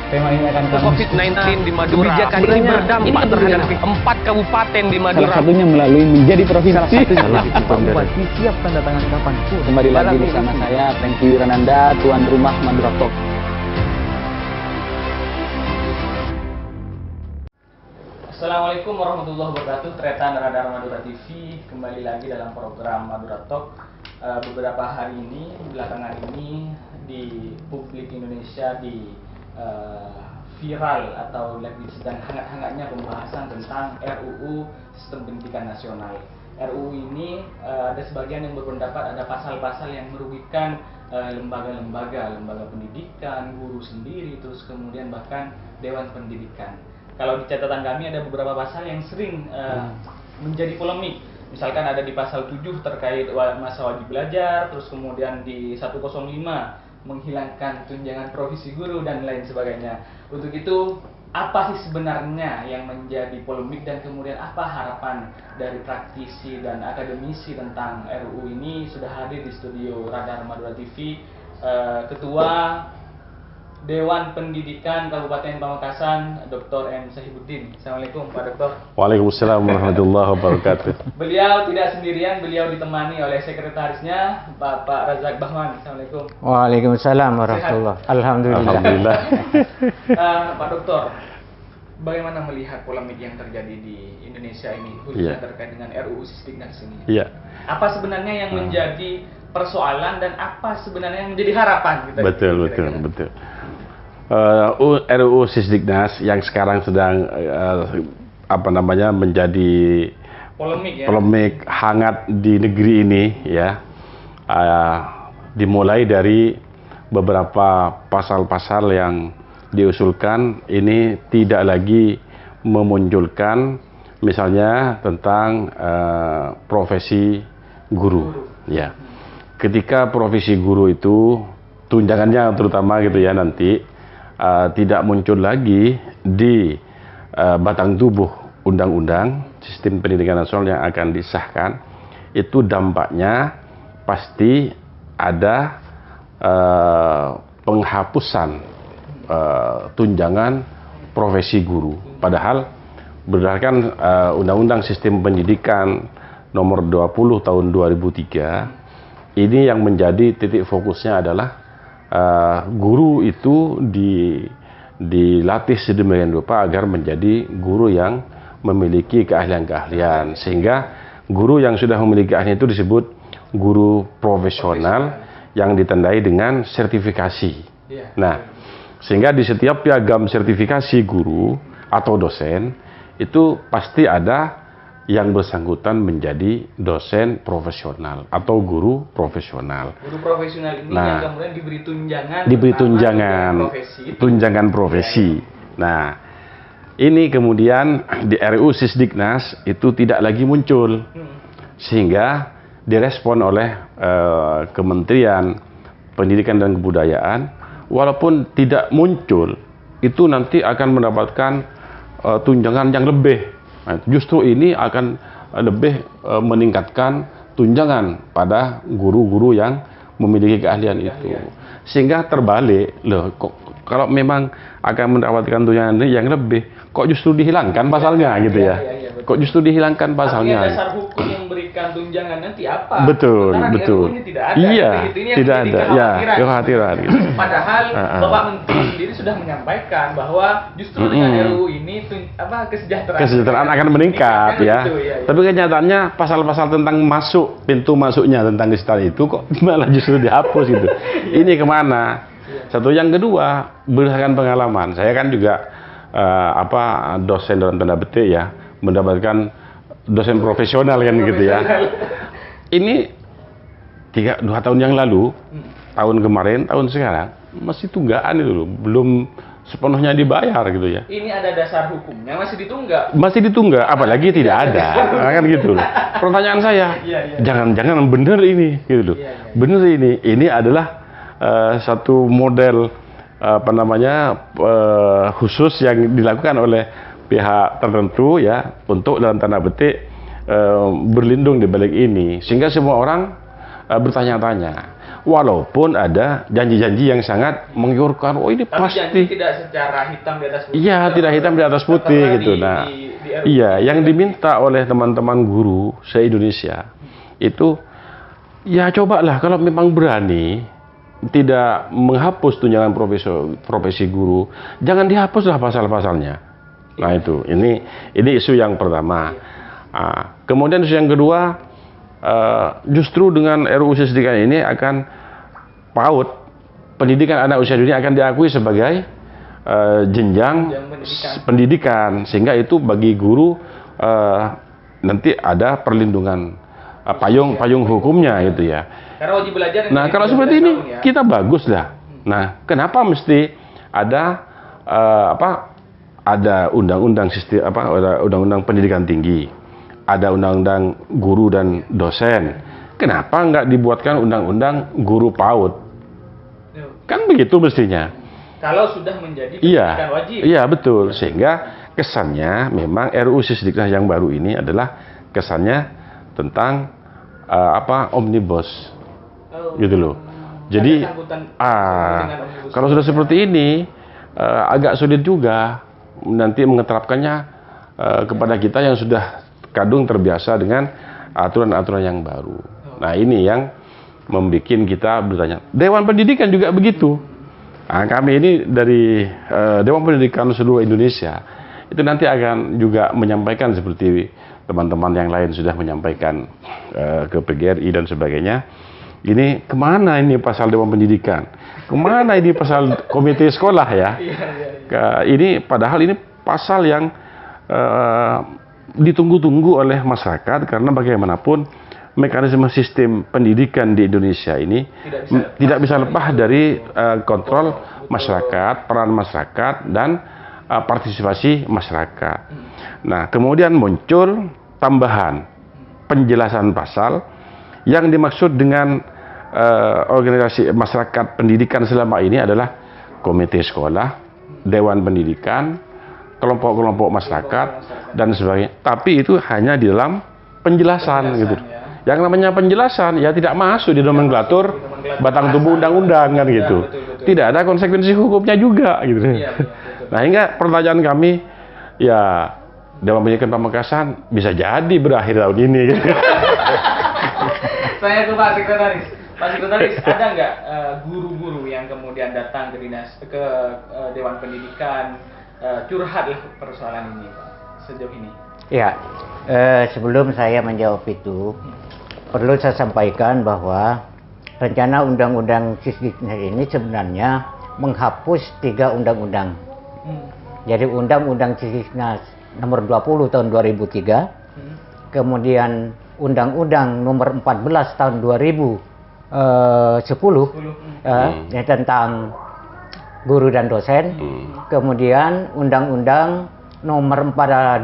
Tema ini akan kami COVID-19 di Madura. Kebijakan ini berdampak terhadap 4 kabupaten di Madura. salah satunya melalui menjadi provinsi. Pak Bupati siap tanda tangan kapanpun. Kembali lagi bersama saya, Franky Wirananda, tuan rumah Madura Talk. Assalamualaikum warahmatullahi wabarakatuh. Tretan Radar Madura TV kembali lagi dalam program Madura Talk. Beberapa hari ini, belakangan ini di publik Indonesia viral atau lagi sedang hangat-hangatnya pembahasan tentang RUU Sistem Pendidikan Nasional. RUU ini ada sebagian yang berpendapat ada pasal-pasal yang merugikan lembaga pendidikan, guru sendiri, terus kemudian bahkan Dewan Pendidikan. Kalau di catatan kami ada beberapa pasal yang sering menjadi polemik. Misalkan ada di pasal 7 terkait masa wajib belajar, terus kemudian di 105 menghilangkan tunjangan provisi guru dan lain sebagainya. Untuk itu, apa sih sebenarnya yang menjadi polemik dan kemudian apa harapan dari praktisi dan akademisi tentang RUU ini? Sudah hadir di studio Radar Madura TV Ketua Dewan Pendidikan Kabupaten Pamekasan, Dr. M. Sahibuddin. Assalamualaikum Pak Dokter. Waalaikumsalam warahmatullahi wabarakatuh. Beliau tidak sendirian, beliau ditemani oleh sekretarisnya Bapak Razak Bahman. Assalamualaikum. Waalaikumsalam warahmatullahi wabarakatuh. Alhamdulillah. Alhamdulillah. Pak Dokter, bagaimana melihat polemik yang terjadi di Indonesia ini, khususnya terkait dengan RUU Sisdiknas ini? Iya. Apa sebenarnya yang menjadi persoalan dan apa sebenarnya yang menjadi harapan? Betul. RUU Sisdiknas yang sekarang sedang menjadi polemik hangat di negeri ini ya, dimulai dari beberapa pasal-pasal yang diusulkan ini tidak lagi memunculkan misalnya tentang profesi guru ya. Ketika profesi guru itu tunjangannya terutama gitu ya nanti tidak muncul lagi di batang tubuh undang-undang sistem pendidikan nasional yang akan disahkan, itu dampaknya pasti ada penghapusan tunjangan profesi guru. Padahal berdasarkan undang-undang sistem pendidikan nomor 20 tahun 2003, ini yang menjadi titik fokusnya adalah guru itu dilatih sedemikian rupa agar menjadi guru yang memiliki keahlian-keahlian, sehingga guru yang sudah memiliki keahlian itu disebut guru profesional yang ditandai dengan sertifikasi. Nah, sehingga di setiap piagam sertifikasi guru atau dosen itu pasti ada yang bersangkutan menjadi dosen profesional atau guru profesional. Guru profesional ini yang kemudian diberi tunjangan profesi. Nah, ini kemudian di RUU Sisdiknas itu tidak lagi muncul, sehingga direspon oleh Kementerian Pendidikan dan Kebudayaan, walaupun tidak muncul, itu nanti akan mendapatkan tunjangan yang lebih. Nah, justru ini akan lebih meningkatkan tunjangan pada guru-guru yang memiliki keahlian itu. Sehingga terbalik, kalau memang akan mendapatkan tunjangan yang lebih, kok justru dihilangkan pasalnya gitu ya? Kok justru dihilangkan pasalnya? Dasar hukum yang memberikan tunjangan nanti apa? Betul. Ini tidak ada. Iya, ini tidak ada. Ya, kekhawatiran. Gitu. Padahal Bapak Menteri sendiri sudah menyampaikan bahwa justru dengan RUU ini kesejahteraan akan meningkat ya. Tapi kenyataannya pasal-pasal tentang pintu masuknya tentang kesejahteraan itu kok malah justru dihapus gitu. Ini kemana? Satu, yang kedua, berdasarkan pengalaman, saya kan juga dosen dalam tanda petik ya, mendapatkan dosen profesional kan gitu ya. Ini 2 tahun yang lalu, tahun kemarin, tahun sekarang masih tunggaan itu loh, belum sepenuhnya dibayar gitu ya. Ini ada dasar hukumnya, masih ditunggak. Masih ditunggak, apalagi tidak ada, kan gitu loh. Pertanyaan saya, jangan-jangan bener ini, gitu loh. Bener ini adalah satu model khusus yang dilakukan oleh pihak tertentu ya, untuk dalam tanda petik berlindung di balik ini, sehingga semua orang bertanya-tanya. Walaupun ada janji-janji yang sangat menggiurkan, oh ini Tapi pasti. janji tidak secara hitam di atas putih. Iya, tidak hitam di atas putih Tertera gitu. di- Nah, di RUU. iya, yang diminta oleh teman-teman guru se-Indonesia itu, ya cobalah kalau memang berani tidak menghapus tunjangan profesi guru, jangan dihapuslah pasal-pasalnya. Nah itu, ini isu yang pertama. Kemudian isu yang kedua, justru dengan RUU Sisdiknas ini akan PAUD, pendidikan anak usia dini akan diakui sebagai jenjang pendidikan, sehingga itu bagi guru nanti ada perlindungan payung hukumnya gitu ya. Karena wajib belajar. Nah kalau seperti ini kita bagus lah. Nah kenapa mesti ada ada undang-undang sistem ada undang-undang pendidikan tinggi, ada undang-undang guru dan dosen. Kenapa nggak dibuatkan undang-undang guru PAUD? Kan begitu mestinya. Kalau sudah menjadi Iya, pendidikan wajib. iya betul. Sehingga kesannya memang RUU Sisdiknas yang baru ini adalah kesannya tentang omnibus, gitu loh. Jadi kalau sudah seperti ini agak sulit juga nanti mengeterapkannya kepada kita yang sudah kadung terbiasa dengan aturan-aturan yang baru. Nah ini yang membuat kita bertanya. Dewan Pendidikan juga begitu. Nah, kami ini dari Dewan Pendidikan seluruh Indonesia itu nanti akan juga menyampaikan seperti teman-teman yang lain sudah menyampaikan ke PGRI dan sebagainya. Ini kemana ini pasal Dewan Pendidikan? Kemana ini pasal komite sekolah ya? Ini padahal ini pasal yang ditunggu-tunggu oleh masyarakat karena bagaimanapun mekanisme sistem pendidikan di Indonesia ini tidak bisa lepas dari kontrol masyarakat, peran masyarakat, dan partisipasi masyarakat. Nah, kemudian muncul tambahan penjelasan pasal yang dimaksud dengan organisasi masyarakat pendidikan selama ini adalah komite sekolah, dewan pendidikan, kelompok-kelompok masyarakat, dan sebagainya. Tapi itu hanya di dalam penjelasan gitu. Yang namanya penjelasan ya tidak masuk di nomenklatur batang tubuh undang-undang kan gitu. Tidak ada konsekuensi hukumnya juga gitu. Nah, hingga pertanyaan kami ya Dewan Pendidikan Pamekasan bisa jadi berakhir tahun ini gitu. Saya ke Pak Sekretaris. Pak Sekretaris, ada nggak guru-guru yang kemudian datang ke Dewan Pendidikan curhat lah persoalan ini, Pak, sejauh ini? Ya, sebelum saya menjawab itu, perlu saya sampaikan bahwa rencana undang-undang Sisdiknas ini sebenarnya menghapus 3 undang-undang. Jadi undang-undang Sisdiknas nomor 20 tahun 2003, kemudian undang-undang nomor 14 tahun 2010 tentang guru dan dosen, kemudian undang-undang nomor 12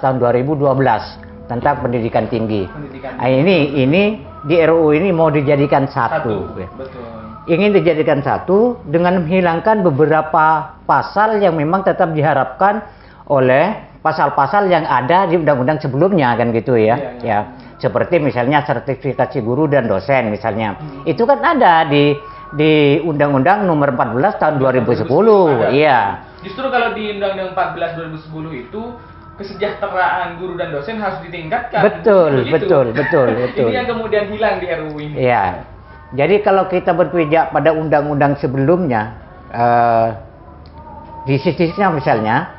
tahun 2012 tentang pendidikan tinggi. Nah, ini di RUU ini mau dijadikan satu. Betul. Ingin dijadikan satu dengan menghilangkan beberapa pasal yang memang tetap diharapkan oleh pasal-pasal yang ada di undang-undang sebelumnya kan gitu ya. Ya, seperti misalnya sertifikasi guru dan dosen misalnya. Itu kan ada di Undang-Undang nomor 14 tahun 2010. Iya. Justru kalau di Undang-Undang 14 2010 itu kesejahteraan guru dan dosen harus ditingkatkan. Betul. Ini yang kemudian hilang di RUU ini. Iya. Jadi kalau kita berpijak pada undang-undang sebelumnya, di sisinya misalnya,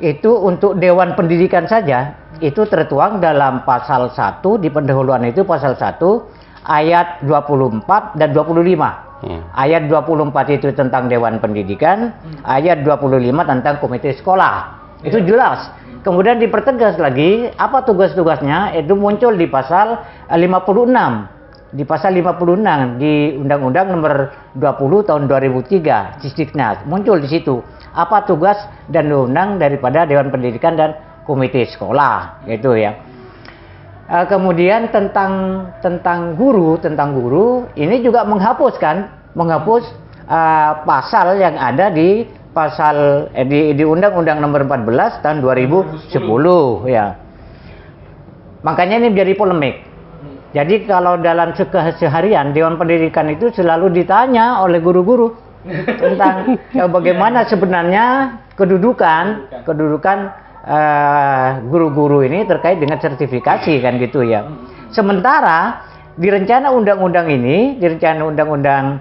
itu untuk Dewan Pendidikan saja, itu tertuang dalam pasal 1, di pendahuluan itu pasal 1, ayat 24 dan 25. Ayat 24 itu tentang Dewan Pendidikan, ayat 25 tentang komite sekolah. Itu jelas. Kemudian dipertegas lagi apa tugas-tugasnya, itu muncul di pasal 56. Di pasal 56 di Undang-Undang nomor 20 tahun 2003 Sisdiknas muncul di situ apa tugas dan wewenang daripada Dewan Pendidikan dan komite sekolah gitu ya. Kemudian tentang guru ini juga menghapus pasal yang ada di pasal di Undang-Undang nomor 14 tahun 2010 ya. Makanya ini menjadi polemik. Jadi kalau dalam keseharian Dewan Pendidikan itu selalu ditanya oleh guru-guru tentang bagaimana sebenarnya kedudukan guru-guru ini terkait dengan sertifikasi kan gitu ya. Sementara di rencana undang-undang ini, di rencana undang-undang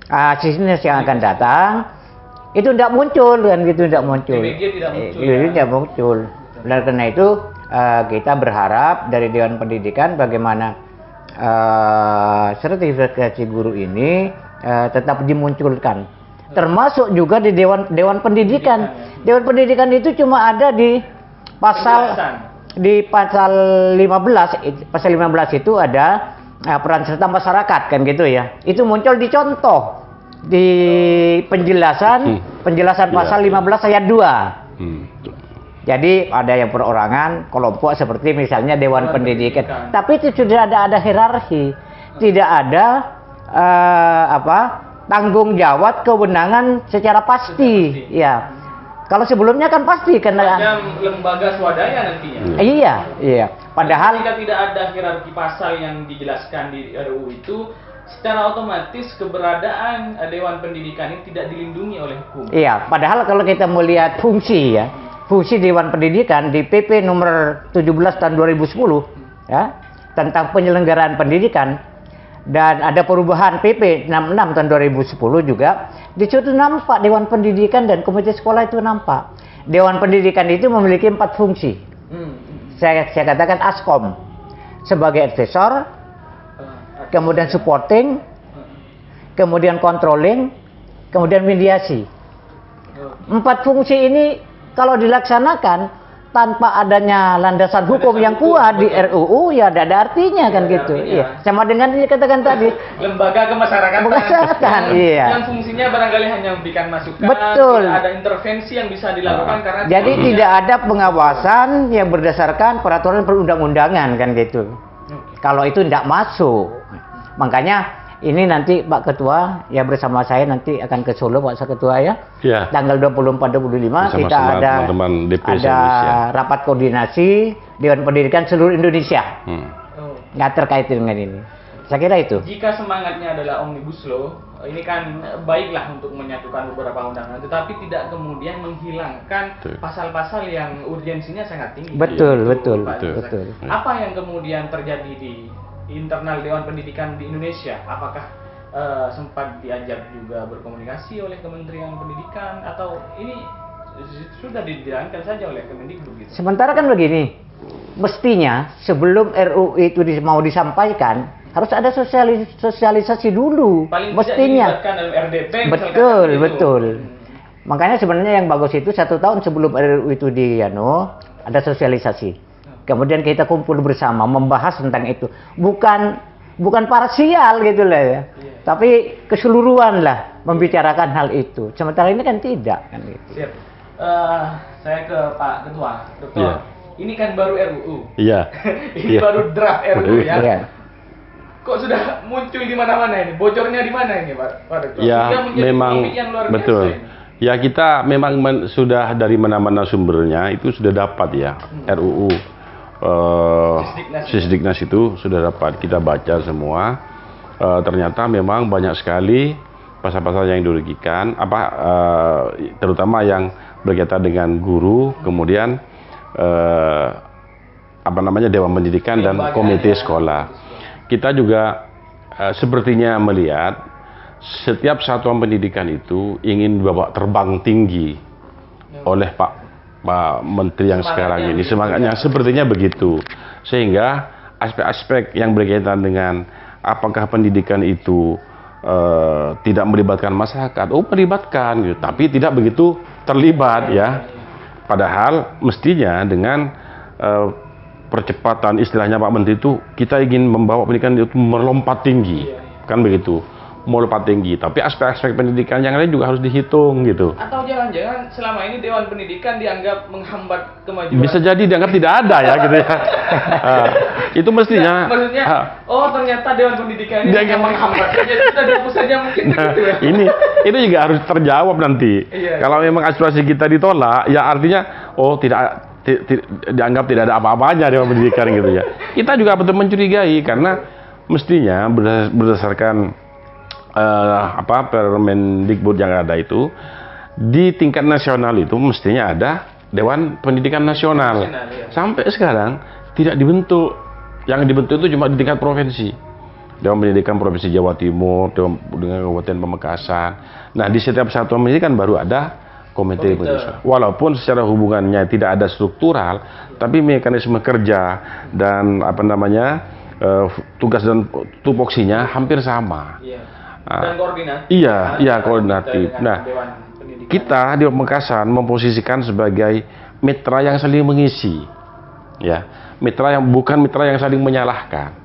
asesines yang akan datang itu tidak muncul kan gitu, tidak muncul. Tidak muncul. Dan karena itu kita berharap dari Dewan Pendidikan bagaimana sertifikasi guru ini tetap dimunculkan. Termasuk juga di Dewan Pendidikan. Dewan Pendidikan itu cuma ada di pasal 15. Pasal 15 itu ada peran serta masyarakat kan gitu ya. Itu muncul di contoh di penjelasan pasal 15 ayat 2. Jadi ada yang perorangan, kelompok seperti misalnya Dewan Pendidikan. Tapi itu sudah ada hierarki. Tidak ada tanggung jawab kewenangan secara pasti. Ya. Kalau sebelumnya kan pasti karena lembaga swadaya nantinya. Iya. Padahal jika tidak ada hierarki pasal yang dijelaskan di RUU itu, secara otomatis keberadaan Dewan Pendidikan ini tidak dilindungi oleh hukum. Iya, padahal kalau kita melihat fungsi Dewan Pendidikan di PP nomor 17 tahun 2010 ya, tentang penyelenggaraan pendidikan, dan ada perubahan PP 66 tahun 2010 juga, di situ nampak Dewan Pendidikan dan Komite Sekolah itu nampak. Dewan Pendidikan itu memiliki 4 fungsi. Saya katakan Askom sebagai advisor, kemudian supporting, kemudian controlling, kemudian mediasi. 4 fungsi ini kalau dilaksanakan tanpa adanya landasan hukum yang kuat di RUU ya tidak ada artinya kan gitu. Iya. Sama dengan yang dikatakan tadi. Lembaga kemasyarakatan. Iya. Yang fungsinya barangkali hanya memberikan masukan. Betul. Tidak ada intervensi yang bisa dilakukan karena jadi tidak ada pengawasan yang berdasarkan peraturan perundang-undangan kan gitu. Kalau itu tidak masuk. Makanya ini nanti Pak Ketua ya bersama saya nanti akan ke Solo Pak Ketua ya. Ya. Tanggal 24-25 kita ada teman-teman DP rapat koordinasi Dewan Pendidikan seluruh Indonesia. Nggak terkait dengan ini. Saya kira itu. Jika semangatnya adalah Omnibus Law, ini kan baiklah untuk menyatukan beberapa undangan, tetapi tidak kemudian menghilangkan pasal-pasal yang urgensinya sangat tinggi. Betul. Apa yang kemudian terjadi di internal Dewan Pendidikan di Indonesia? Apakah sempat diajak juga berkomunikasi oleh Kementerian Pendidikan atau ini sudah dijalankan saja oleh Kemendikbud gitu? Sementara kan begini, mestinya sebelum RUU itu mau disampaikan harus ada sosialisasi dulu. Paling mestinya. Tidak dilibatkan dalam RDP. Betul. Makanya sebenarnya yang bagus itu 1 tahun sebelum RUU itu ada sosialisasi. Kemudian kita kumpul bersama membahas tentang itu. Bukan parsial gitu lah ya. Tapi keseluruhan lah membicarakan hal itu. Sementara ini kan tidak kan gitu. Siap. Saya ke Pak Ketua. Dokter, ini kan baru RUU. Iya. Ini baru draft RUU ya. Iya. Kok sudah muncul di mana-mana ini? Bocornya di mana ini, Pak Dokter? Ya, memang betul. Ya, kita memang sudah dari mana-mana sumbernya itu sudah dapat ya RUU. Sisdiknas itu sudah dapat kita baca semua. Ternyata memang banyak sekali pasal-pasal yang dirugikan, terutama yang berkaitan dengan guru, kemudian Dewan Pendidikan dan Komite Sekolah. Kita juga sepertinya melihat setiap satuan pendidikan itu ingin dibawa terbang tinggi oleh Pak Menteri yang sekarang ini. Semangatnya sepertinya begitu. Sehingga aspek-aspek yang berkaitan dengan apakah pendidikan itu tidak melibatkan masyarakat, melibatkan gitu, tapi tidak begitu terlibat ya. Padahal mestinya dengan percepatan istilahnya Pak Menteri itu kita ingin membawa pendidikan itu melompat tinggi, kan begitu, melompat tinggi. Tapi aspek-aspek pendidikan yang lain juga harus dihitung gitu. Atau jangan-jangan selama ini Dewan Pendidikan dianggap menghambat kemajuan? Bisa jadi dianggap tidak ada ya gitu ya. Itu mestinya. Maksudnya, ternyata Dewan Pendidikan ini yang menghambat. Ya sudah dihapus saja mungkin gitu ya. Ini juga harus terjawab nanti. Kalau memang aspirasi kita ditolak, ya artinya dianggap tidak ada apa-apanya Dewan Pendidikan gitu ya. Kita juga betul mencurigai karena mestinya berdasarkan Permendikbud yang ada itu, di tingkat nasional itu mestinya ada Dewan Pendidikan Nasional. Sampai sekarang tidak dibentuk. Yang dibentuk itu cuma di tingkat provinsi. Dewan Pendidikan Provinsi Jawa Timur, dengan Kabupaten Pamekasan. Nah, di setiap satuan pendidikan baru ada komite pendidikan. Walaupun secara hubungannya tidak ada struktural, tapi mekanisme kerja dan tugas dan tupoksinya hampir sama. Dan koordinatif. Iya, koordinatif. Nah, kita di Pamekasan memposisikan sebagai mitra yang saling mengisi, ya, mitra yang bukan mitra yang saling menyalahkan.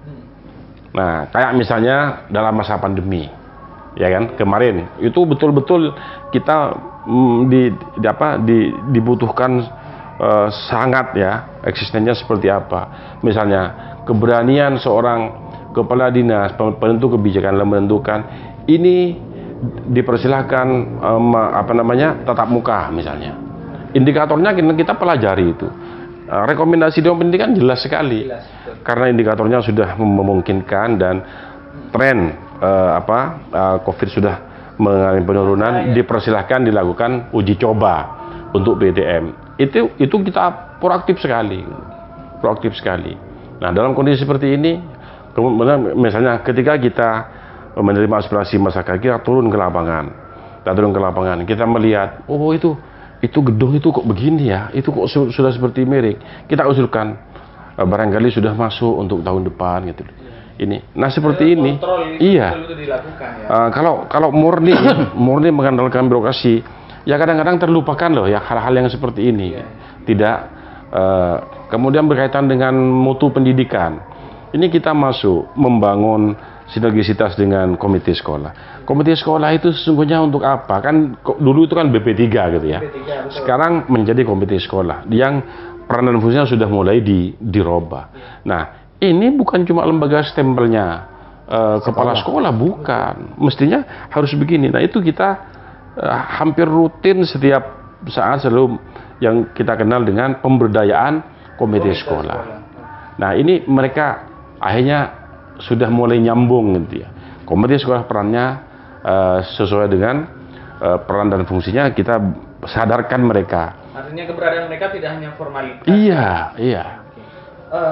Nah, kayak misalnya dalam masa pandemi, ya kan, kemarin itu betul-betul kita dibutuhkan sangat ya, eksistensinya seperti apa. Misalnya keberanian seorang kepala dinas penentu kebijakan dalam menentukan ini dipersilahkan tatap muka misalnya. Indikatornya kita pelajari itu. Rekomendasi Dewan Pendidikan jelas sekali. Karena indikatornya sudah memungkinkan dan tren COVID sudah mengalami penurunan, dipersilahkan dilakukan uji coba untuk PTM. Itu kita proaktif sekali. Nah, dalam kondisi seperti ini, kemudian misalnya ketika kita menerima aspirasi masyarakat, kita turun ke lapangan. Kita melihat, oh itu gedung itu kok begini ya, itu kok sudah seperti miring. Kita usulkan barangkali sudah masuk untuk tahun depan gitu. Ini, nah seperti ini, iya. Kalau murni mengandalkan birokrasi, ya kadang-kadang terlupakan loh ya hal-hal yang seperti ini. Tidak. Kemudian berkaitan dengan mutu pendidikan, ini kita masuk membangun sinergisitas dengan komite sekolah. Komite sekolah itu sesungguhnya untuk apa? Kan dulu itu kan BP3 gitu ya. Sekarang menjadi komite sekolah yang peran dan fungsinya sudah mulai dirubah. Nah, ini bukan cuma lembaga stempelnya kepala sekolah, bukan. Mestinya harus begini. Nah, itu kita hampir rutin setiap saat selalu yang kita kenal dengan pemberdayaan komite sekolah. Nah, ini mereka akhirnya sudah mulai nyambung gitu ya. Komite sekolah perannya sesuai dengan peran dan fungsinya, kita sadarkan mereka. Artinya keberadaan mereka tidak hanya formalitas. Iya.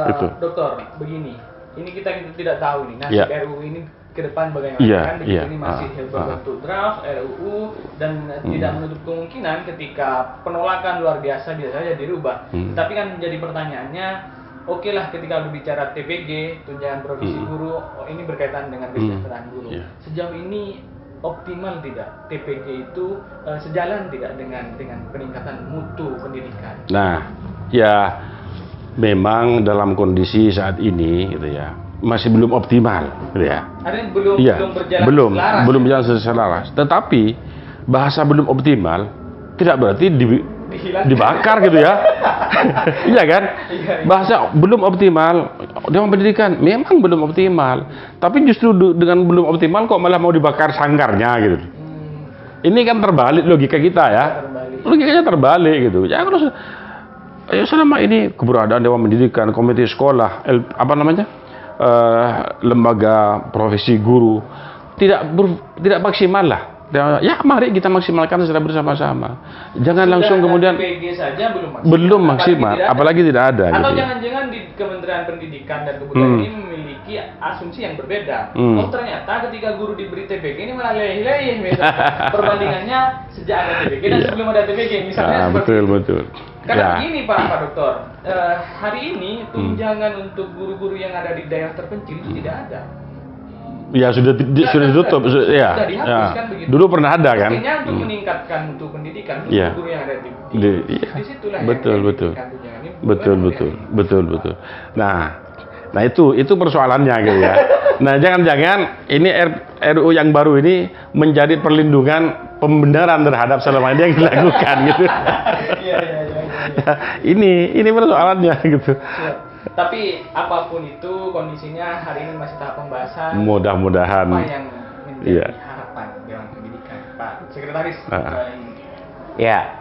Itu. Dokter, begini, ini kita tidak tahu nih nasib RUU ini ke depan bagaimana. Kan ini masih berbentuk draft RUU dan tidak menutup kemungkinan ketika penolakan luar biasa bisa saja dirubah. Tapi kan menjadi pertanyaannya, oke lah ketika berbicara TPG, tunjangan profesi guru, ini berkaitan dengan kesejahteraan guru. Sejauh ini optimal tidak TPG itu sejalan tidak dengan peningkatan mutu pendidikan? Nah, ya memang dalam kondisi saat ini gitu ya, masih belum optimal gitu ya. Artinya belum berjalan selaras. Tetapi bahasa belum optimal tidak berarti dibakar gitu ya. Iya kan? Bahasa belum optimal, Dewan Pendidikan memang belum optimal. Tapi justru dengan belum optimal kok malah mau dibakar sanggarnya gitu. Ini kan terbalik logika kita ya. Logikanya terbalik gitu. Ya kalau selama ini keberadaan Dewan Pendidikan, komite sekolah, lembaga profesi guru tidak maksimal lah. Ya mari kita maksimalkan secara bersama-sama. Jangan langsung kemudian TPG saja belum maksimal, apalagi tidak ada. Atau gitu. Jangan-jangan di Kementerian Pendidikan dan Kebudayaan ini memiliki asumsi yang berbeda. Oh ternyata ketika guru diberi TPG ini malah leleh misalnya. Perbandingannya sejak ada TPG dan sebelum ada TPG misalnya. Betul. Karena begini Pak Dokter, hari ini tunjangan untuk guru-guru yang ada di daerah terpencil itu tidak ada. Ya sudah ditutup, sudah dihapus kan begitu. Dulu pernah ada kan? Artinya untuk meningkatkan mutu pendidikan, guru yang ada di situlah betul. Nah itu persoalannya gitu ya. Nah jangan ini RUU yang baru ini menjadi perlindungan pembenaran terhadap selama ini yang dilakukan gitu. Ini persoalannya gitu. Tapi apapun itu kondisinya hari ini masih tahap pembahasan. Mudah-mudahan. Apa yang menjadi harapan Dewan Pendidikan, Pak Sekretaris? Ya,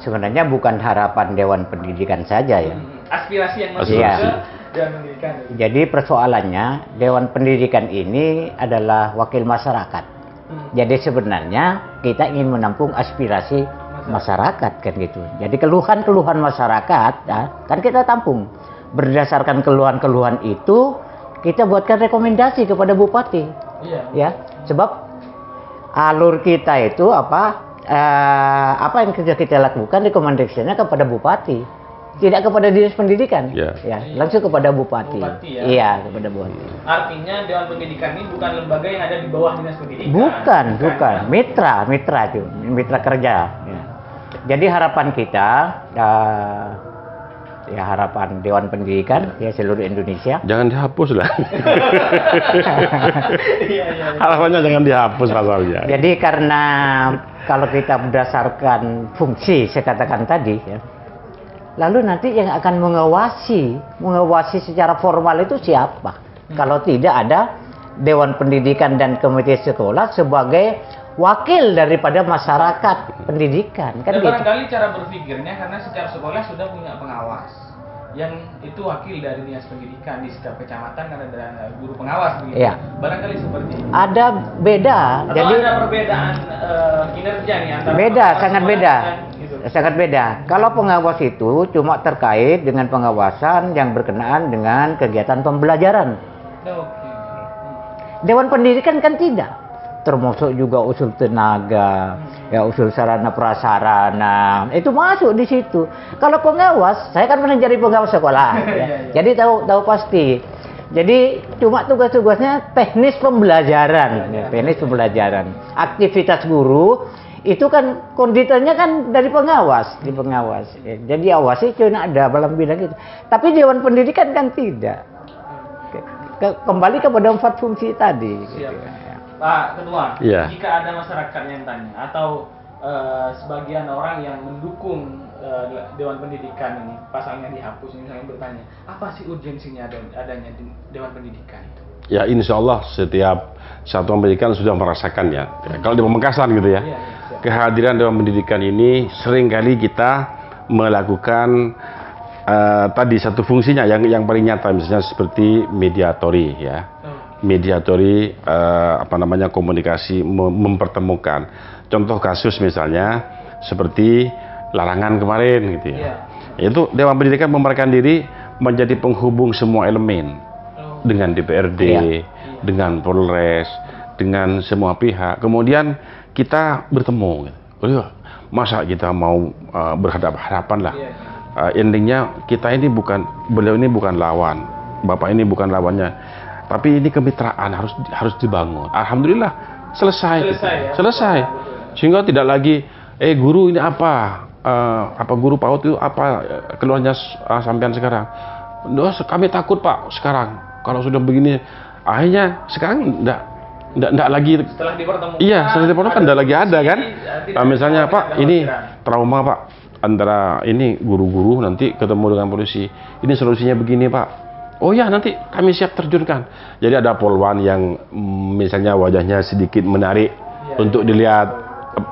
sebenarnya bukan harapan Dewan Pendidikan saja ya. Aspirasi yang masuk Iya. ke Dewan Pendidikan. Jadi persoalannya Dewan Pendidikan ini adalah wakil masyarakat. Jadi sebenarnya kita ingin menampung aspirasi masyarakat kan gitu. Jadi keluhan-keluhan masyarakat ya, kan kita tampung. Berdasarkan keluhan-keluhan itu kita buatkan rekomendasi kepada bupati. Iya. Ya, sebab alur kita itu apa yang kerja kita lakukan rekomendasinya kepada bupati, tidak kepada dinas pendidikan. Ya. Langsung kepada bupati. Bupati, ya. Iya, kepada bupati. Artinya Dewan Pendidikan ini bukan lembaga yang ada di bawah dinas pendidikan. Bukan, mitra itu, mitra kerja. Ya. Jadi harapan kita, ya harapan Dewan Pendidikan ya seluruh Indonesia. Jangan dihapus lah. Iya, iya. Harapannya jangan dihapus pasalnya. Jadi karena kalau kita berdasarkan fungsi saya katakan tadi ya, lalu nanti yang akan mengawasi secara formal itu siapa? Kalau tidak ada Dewan Pendidikan dan Komite Sekolah sebagai wakil daripada masyarakat pendidikan kan Dan gitu. barangkali cara berpikirnya karena setiap sekolah sudah punya pengawas yang itu wakil dari dinas pendidikan di setiap kecamatan kan ada guru pengawas begitu. Iya. Barangkali seperti itu. Ada beda. Atau Jadi ada perbedaan kinerja nih antara beda, pengawas sangat sekolah beda. dan gitu. Sangat beda. Kalau pengawas itu cuma terkait dengan pengawasan yang berkenaan dengan kegiatan pembelajaran. Oke. Dewan Pendidikan kan tidak. Termasuk juga usul tenaga, ya usul sarana prasarana, itu masuk di situ. Kalau pengawas, saya kan pernah jadi pengawas sekolah, ya. Jadi tahu pasti. Jadi cuma tugas-tugasnya teknis pembelajaran, ya, teknis pembelajaran. Aktivitas guru itu kan konditornya kan dari pengawas, di pengawas. Ya. Jadi awasi cuma ada dalam bidang itu. Tapi Dewan Pendidikan kan tidak. Kembali kepada 4 fungsi tadi. Gitu. Siap. Pak Ketua, Iya. jika ada masyarakat yang tanya atau sebagian orang yang mendukung Dewan Pendidikan ini pasalnya dihapus misalnya bertanya apa sih urgensinya adanya di Dewan Pendidikan itu? Ya insya Allah setiap satuan pendidikan sudah merasakan ya. Kalau di Pamekasan gitu ya. Iya, siap. Kehadiran Dewan Pendidikan ini seringkali kita melakukan tadi satu fungsinya yang paling nyata misalnya seperti mediatori ya. Mediatori komunikasi mempertemukan. Contoh kasus misalnya seperti larangan kemarin gitu ya. Itu Dewan Pendidikan memerankan diri menjadi penghubung semua elemen dengan DPRD, dengan Polres, dengan semua pihak. Kemudian kita bertemu. Gitu. Masa kita mau berhadapan lah. Endingnya beliau ini bukan lawan, Bapak ini bukan lawannya. Tapi ini kemitraan harus dibangun. Alhamdulillah selesai. Ya? Selesai. Sehingga tidak lagi guru ini apa guru PAUD itu apa keluarnya sampean sekarang. Kami takut Pak sekarang kalau sudah begini. Akhirnya sekarang enggak lagi. Setelah dipertemukan. Iya, setelah dipertemukan enggak lagi ada kan. Misalnya Pak ini trauma Pak antara ini guru-guru nanti ketemu dengan polisi. Ini solusinya begini Pak. Oh ya nanti kami siap terjunkan. Jadi ada polwan yang misalnya wajahnya sedikit menarik untuk dilihat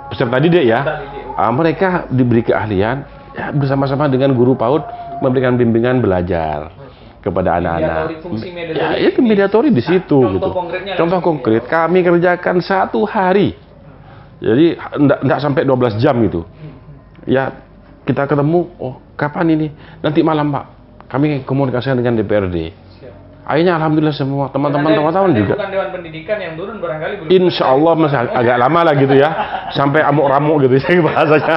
peserta didik ya. Mereka diberi keahlian ya, bersama-sama dengan guru PAUD memberikan bimbingan belajar kepada anak-anak. Ya itu mediatori di situ gitu. Contoh konkret kami kerjakan 1 hari. Jadi enggak sampai 12 jam gitu. Ya kita ketemu, oh kapan ini? Nanti malam Pak. Kami komunikasikan dengan DPRD. Akhirnya alhamdulillah semua teman-teman juga. Bukan Dewan Pendidikan yang turun barangkali belum. Insya Allah masih agak lama lah gitu ya, sampai amuk-ramuk gitu ya bahasanya.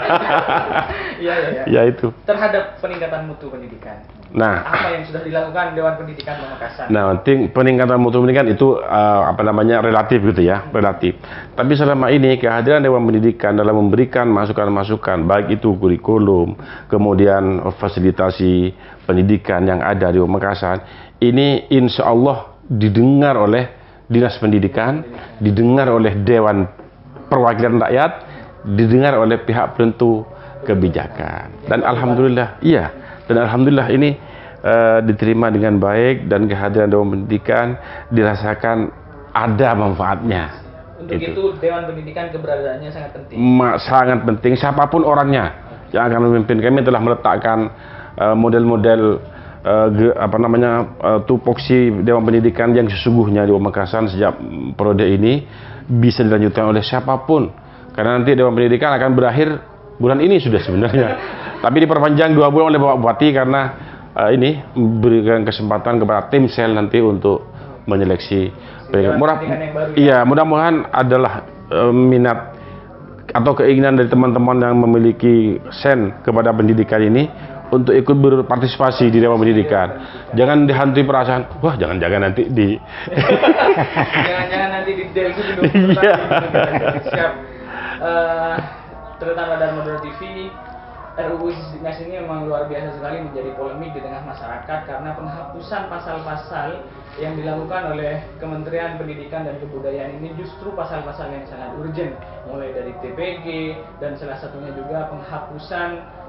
Iya. Ya itu. Terhadap peningkatan mutu pendidikan. Nah, apa yang sudah dilakukan Dewan Pendidikan Pamekasan? Nah, peningkatan mutu pendidikan itu relatif gitu ya, relatif. Tapi selama ini kehadiran Dewan Pendidikan dalam memberikan masukan-masukan, baik itu kurikulum, kemudian fasilitasi pendidikan yang ada di Pamekasan, ini insya Allah didengar oleh Dinas Pendidikan, didengar oleh Dewan Perwakilan Rakyat, didengar oleh pihak penentu kebijakan. Dan alhamdulillah, ini diterima dengan baik dan kehadiran Dewan Pendidikan dirasakan ada manfaatnya. Untuk itu Dewan Pendidikan keberadaannya sangat penting. Sangat penting, siapapun orangnya. yang akan memimpin. Kami telah meletakkan model-model tupoksi Dewan Pendidikan yang sesungguhnya di Pamekasan sejak periode ini bisa dilanjutkan oleh siapapun. Karena nanti Dewan Pendidikan akan berakhir bulan ini sudah sebenarnya. Tapi diperpanjang 2 bulan oleh Bapak Bupati karena ini memberikan kesempatan kepada tim sel nanti untuk menyeleksi. Mudah-mudahan adalah minat atau keinginan dari teman-teman yang memiliki sen kepada pendidikan ini untuk ikut berpartisipasi di Dewan Pendidikan. Jangan dihantui perasaan, wah jangan-jangan nanti di jangan-jangan nanti di Del sebelum siap. Terutama dari Madura TV, RUU Sisdiknas ini memang luar biasa sekali menjadi polemik di tengah masyarakat karena penghapusan pasal-pasal yang dilakukan oleh Kementerian Pendidikan dan Kebudayaan ini justru pasal-pasal yang sangat urgent, mulai dari TPG dan salah satunya juga penghapusan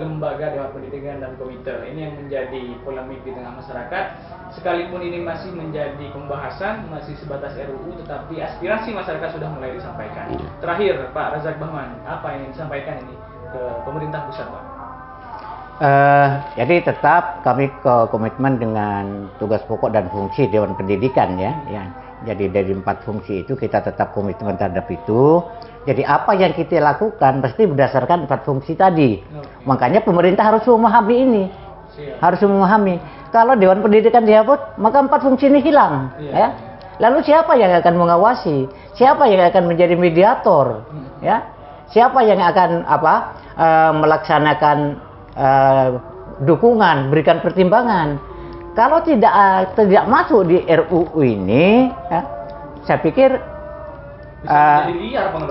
lembaga Dewan Pendidikan dan Komite. Ini yang menjadi polemik di tengah masyarakat. Sekalipun ini masih menjadi pembahasan, masih sebatas RUU, tetapi aspirasi masyarakat sudah mulai disampaikan. Terakhir, Pak Razak Bahman, apa yang disampaikan ini ke pemerintah pusat, Pak? Jadi tetap kami komitmen dengan tugas pokok dan fungsi Dewan Pendidikan ya. Jadi dari 4 fungsi itu kita tetap komitmen terhadap itu. Jadi apa yang kita lakukan pasti berdasarkan 4 fungsi tadi. Makanya pemerintah harus memahami ini. Harus memahami. Kalau Dewan Pendidikan dihapus, maka 4 fungsi ini hilang. Ya. Lalu siapa yang akan mengawasi? Siapa yang akan menjadi mediator? Ya. Siapa yang akan melaksanakan dukungan, berikan pertimbangan? Kalau tidak masuk di RUU ini, ya, saya pikir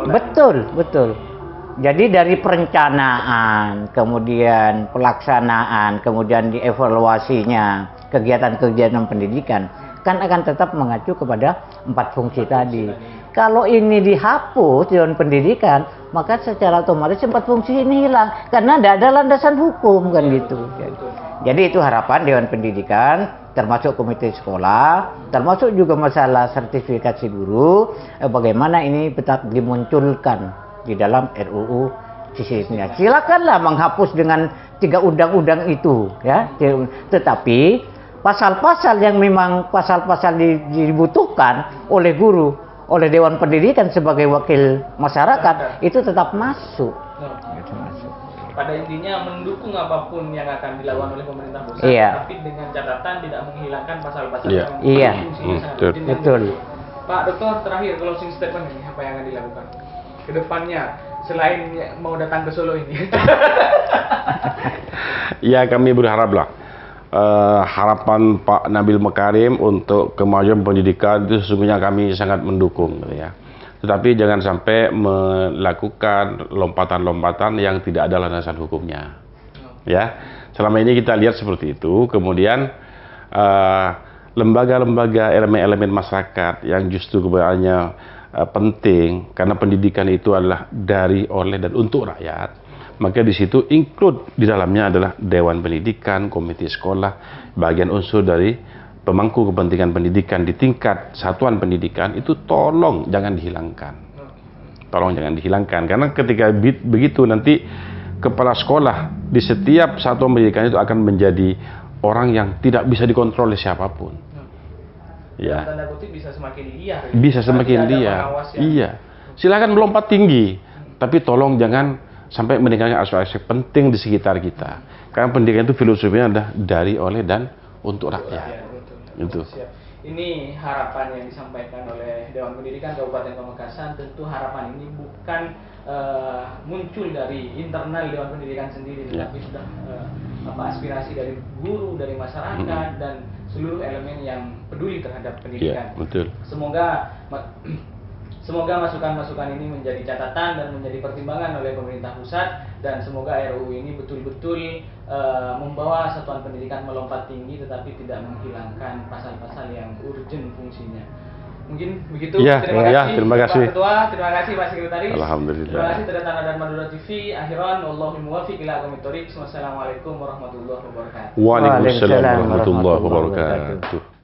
betul. Jadi dari perencanaan, kemudian pelaksanaan, kemudian dievaluasinya kegiatan-kegiatan pendidikan kan akan tetap mengacu kepada 4 fungsi tadi. Kalau ini dihapus Dewan Pendidikan, maka secara otomatis 4 fungsi ini hilang karena tidak ada landasan hukum kan gitu. Jadi itu harapan Dewan Pendidikan, termasuk komite sekolah, termasuk juga masalah sertifikasi guru, bagaimana ini tetap dimunculkan di dalam RUU Sisdiknas. Silakanlah menghapus dengan 3 undang-undang itu, ya. Tetapi pasal-pasal yang memang pasal-pasal dibutuhkan oleh guru, oleh Dewan Pendidikan sebagai wakil masyarakat itu tetap masuk. Pada intinya mendukung apapun yang akan dilakukan oleh pemerintah pusat, tapi dengan catatan tidak menghilangkan pasal-pasal yang fungsinya sangat urgent. Betul. Pak Dokter, terakhir closing statement ini apa yang akan dilakukan ke depannya selain mau datang ke Solo ini? Ya, kami berharaplah harapan Pak Nabil Makarim untuk kemajuan pendidikan itu sesungguhnya kami sangat mendukung, ya. Tetapi jangan sampai melakukan lompatan-lompatan yang tidak ada landasan hukumnya. Ya, selama ini kita lihat seperti itu. Kemudian lembaga-lembaga, elemen-elemen masyarakat yang justru kebanyakannya penting karena pendidikan itu adalah dari, oleh, dan untuk rakyat. Maka di situ include di dalamnya adalah Dewan Pendidikan, komite sekolah, bagian unsur dari pemangku kepentingan pendidikan di tingkat satuan pendidikan itu tolong jangan dihilangkan. Tolong jangan dihilangkan karena ketika begitu nanti kepala sekolah di setiap satuan pendidikan itu akan menjadi orang yang tidak bisa dikontrol oleh siapapun. Ya. Tanda kutip bisa semakin liar. Ya? Bisa semakin liar. Iya. Silakan melompat tinggi, tapi tolong jangan sampai meninggalkan aspek-aspek penting di sekitar kita. Karena pendidikan itu filosofinya adalah dari, oleh, dan untuk rakyat. Itu. Ini harapan yang disampaikan oleh Dewan Pendidikan Kabupaten Pamekasan. Tentu harapan ini bukan muncul dari internal Dewan Pendidikan sendiri, tetapi sudah aspirasi dari guru, dari masyarakat, dan seluruh elemen yang peduli terhadap pendidikan. Betul. Semoga masukan-masukan ini menjadi catatan dan menjadi pertimbangan oleh pemerintah pusat, dan semoga RUU ini betul-betul membawa satuan pendidikan melompat tinggi tetapi tidak menghilangkan pasal-pasal yang urgent fungsinya. Mungkin begitu. Terima kasih. Pak Ketua, terima kasih Pak Sekretaris. Alhamdulillah. Terima kasih Terdataan dan Madura TV. Akhiran, wallahul muwaffiq ila aqwamit thoriq. Wassalamualaikum warahmatullahi wabarakatuh. Waalaikumsalam warahmatullahi wabarakatuh.